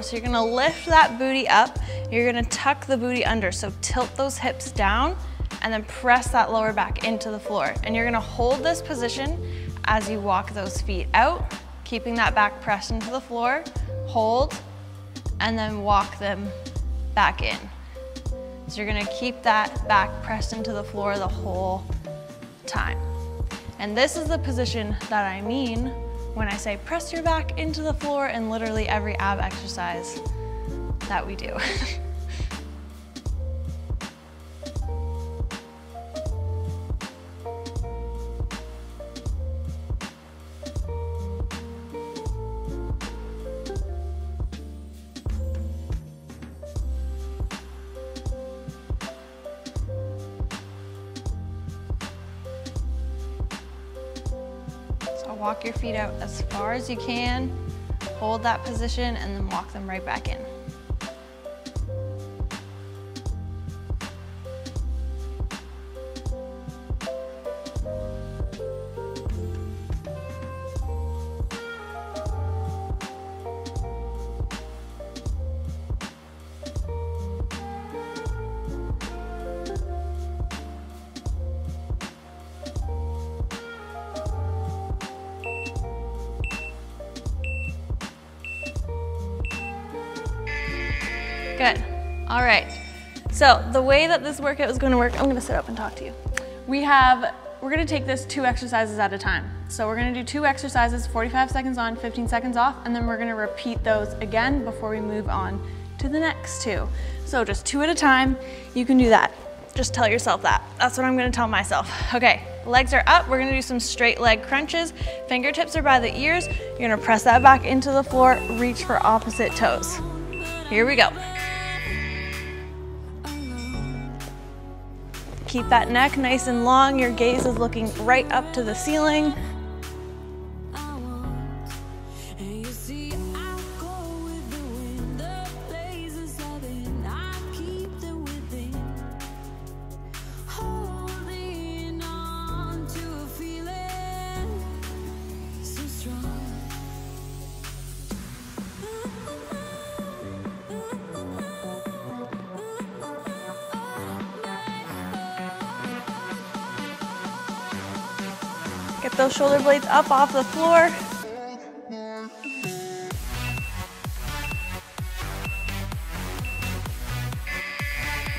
So you're gonna lift that booty up, you're gonna tuck the booty under, so tilt those hips down and then press that lower back into the floor. And you're gonna hold this position as you walk those feet out, keeping that back pressed into the floor, hold, and then walk them back in. So you're gonna keep that back pressed into the floor the whole time. And this is the position that I mean when I say press your back into the floor in literally every ab exercise that we do. Walk your feet out as far as you can, hold that position, and then walk them right back in. Good. All right. So the way that this workout is going to work, I'm going to sit up and talk to you. We're going to take this 2 exercises at a time. So we're going to do 2 exercises, 45 seconds on, 15 seconds off, and then we're going to repeat those again before we move on to the next 2. So just 2 at a time. You can do that. Just tell yourself that. That's what I'm going to tell myself. Okay, legs are up. We're going to do some straight leg crunches. Fingertips are by the ears. You're going to press that back into the floor, reach for opposite toes. Here we go. Keep that neck nice and long. Your gaze is looking right up to the ceiling. Get those shoulder blades up off the floor.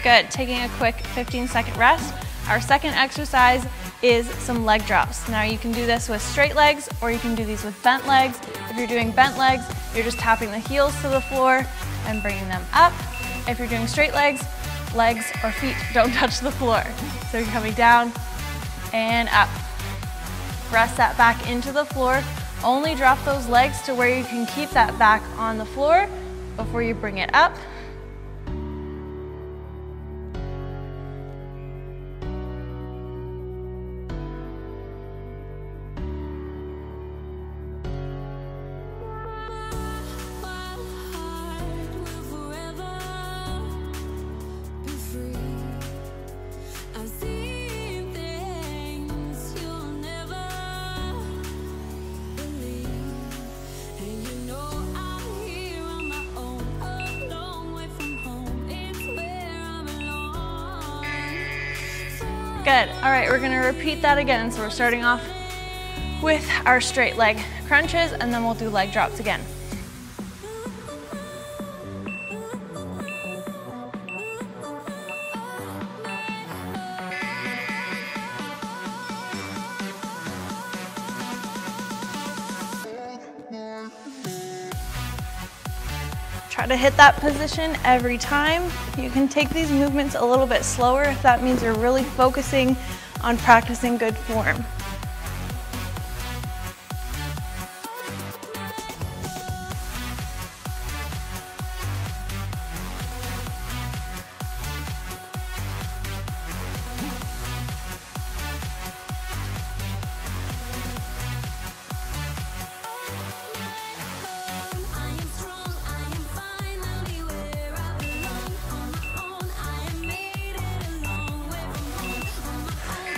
Good, taking a quick 15-second rest. Our second exercise is some leg drops. Now you can do this with straight legs or you can do these with bent legs. If you're doing bent legs, you're just tapping the heels to the floor and bringing them up. If you're doing straight legs or feet don't touch the floor. So you're coming down and up. Press that back into the floor. Only drop those legs to where you can keep that back on the floor before you bring it up. Good. All right, we're gonna repeat that again. So we're starting off with our straight leg crunches and then we'll do leg drops again. Try to hit that position every time. You can take these movements a little bit slower if that means you're really focusing on practicing good form.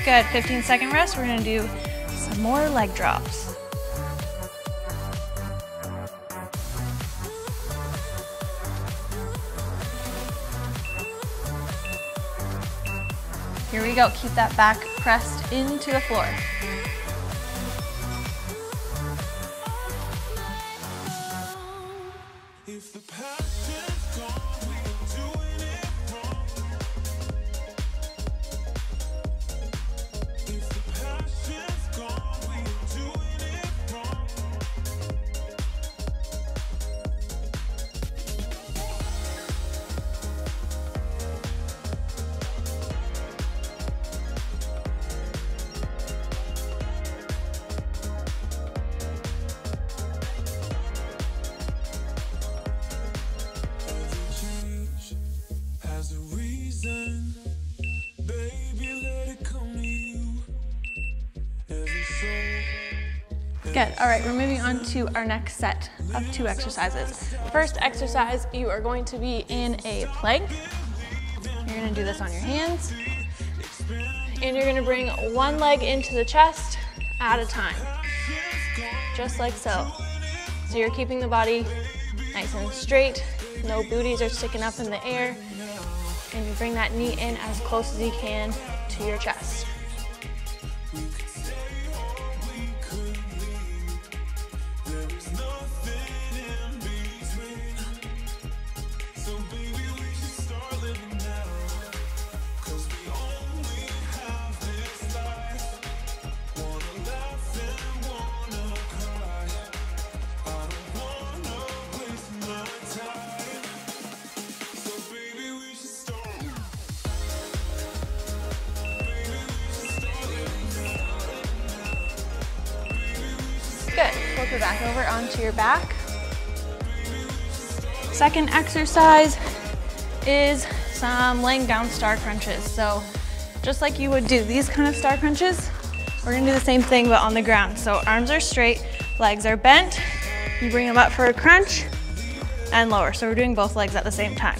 Good, 15-second rest. We're gonna do some more leg drops. Here we go, keep that back pressed into the floor. Good. All right, we're moving on to our next set of 2 exercises. First exercise, you are going to be in a plank. You're going to do this on your hands. And you're going to bring one leg into the chest at a time, just like so. So you're keeping the body nice and straight, no booties are sticking up in the air, and you bring that knee in as close as you can to your chest. Good. Flip it back over onto your back. Second exercise is some laying down star crunches. So just like you would do these kind of star crunches, we're gonna do the same thing but on the ground. So arms are straight, legs are bent. You bring them up for a crunch and lower. So we're doing both legs at the same time.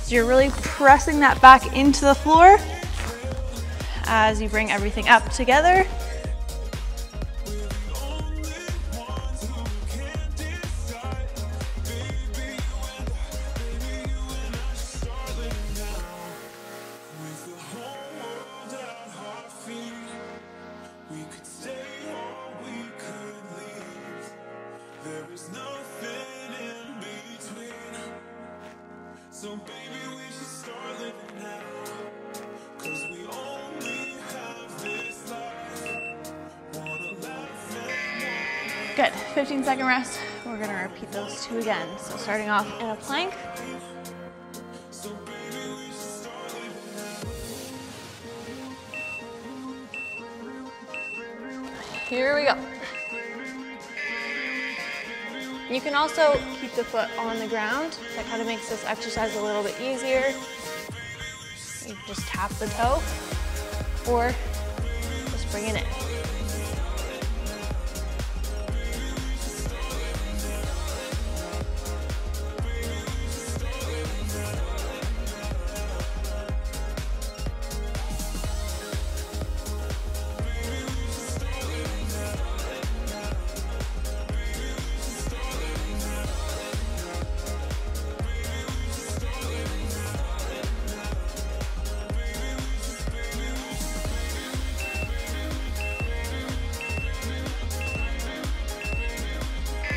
So you're really pressing that back into the floor as you bring everything up together. So baby, we should start living now, 'cause we only have this life. Wanna laugh and Good, 15-second rest. We're gonna repeat those 2 again. So starting off in a plank. so baby, we should start living now. Here we go. You can also keep the foot on the ground. That kind of makes this exercise a little bit easier. You just tap the toe or just bring it in.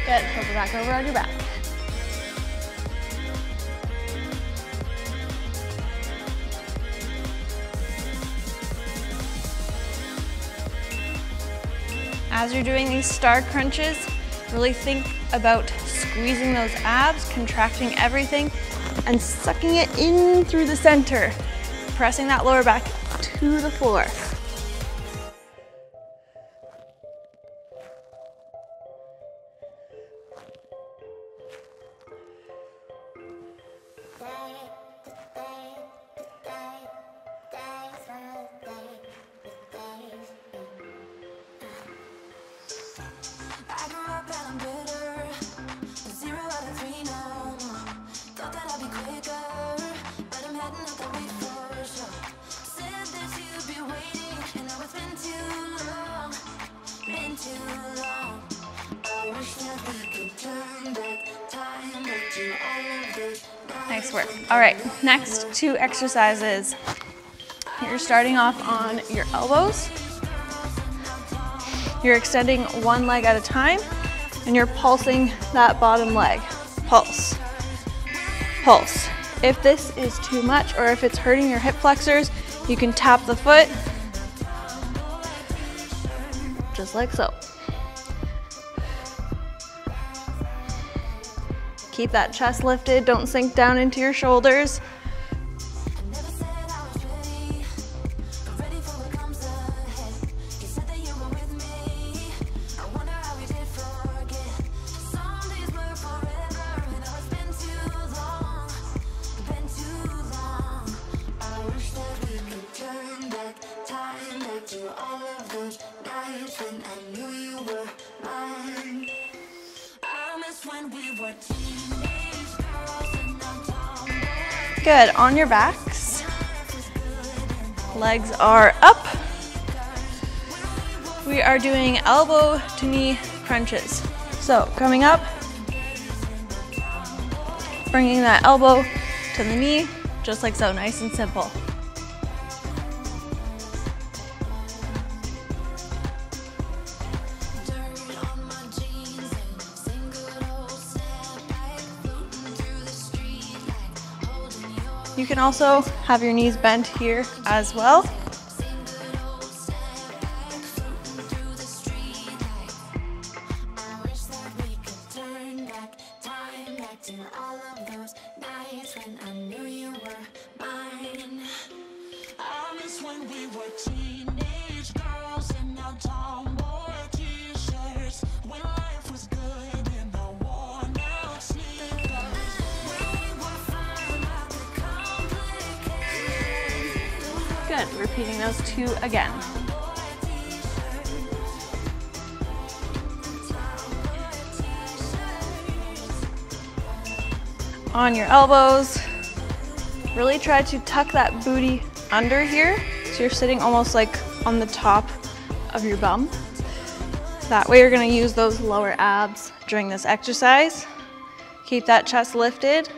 Good, flip it back over on your back. As you're doing these star crunches, really think about squeezing those abs, contracting everything, and sucking it in through the center, pressing that lower back to the floor. I grew up and I'm bitter. 0 out of 3 now. Thought that I'd be quicker, but I'm heading out that way for sure. Said that you'd be waiting, and now it's been too long. Been too long. Nice work. All right, next 2 exercises. You're starting off on your elbows. You're extending one leg at a time, and you're pulsing that bottom leg. Pulse, pulse. If this is too much or if it's hurting your hip flexors, you can tap the foot, just like so. Keep that chest lifted, don't sink down into your shoulders. Good, on your backs. Legs are up. We are doing elbow to knee crunches. So coming up, bringing that elbow to the knee, just like so, nice and simple. You can also have your knees bent here as well. Good, repeating those 2 again. On your elbows, really try to tuck that booty under here, so you're sitting almost like on the top of your bum. That way you're gonna use those lower abs during this exercise. Keep that chest lifted.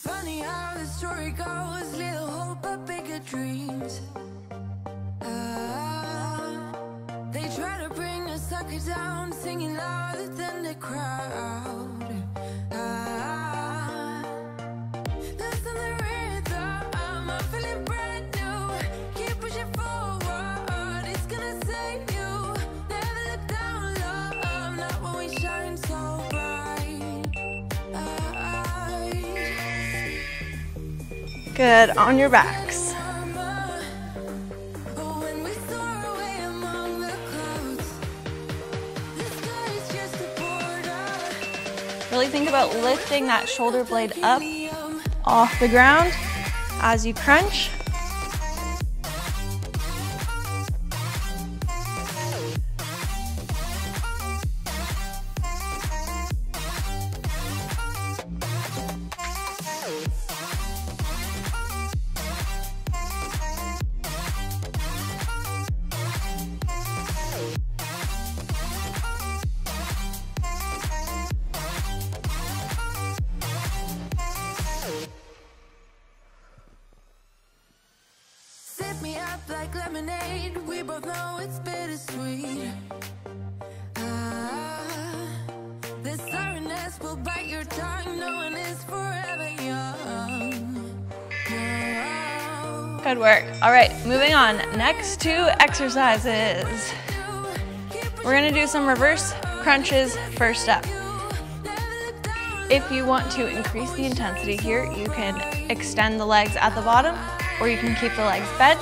Funny how the story goes, little hope but bigger dreams. They try to bring a sucker down, singing louder than the crowd. Listen the rhythm, I'm feeling brand new. Keep pushing forward, it's gonna save you. Never look down, love, not when we shine so bright. Good, on your backs. Really think about lifting that shoulder blade up off the ground as you crunch. Sip me up like lemonade, we both know it's bittersweet. The sourness will bite your tongue, no one is forever young. Good work. All right, moving on. Next 2 exercises. We're gonna do some reverse crunches first up. If you want to increase the intensity here, you can extend the legs at the bottom, or you can keep the legs bent.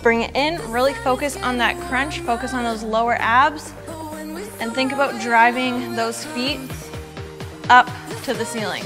Bring it in, really focus on that crunch, focus on those lower abs, and think about driving those feet up to the ceiling.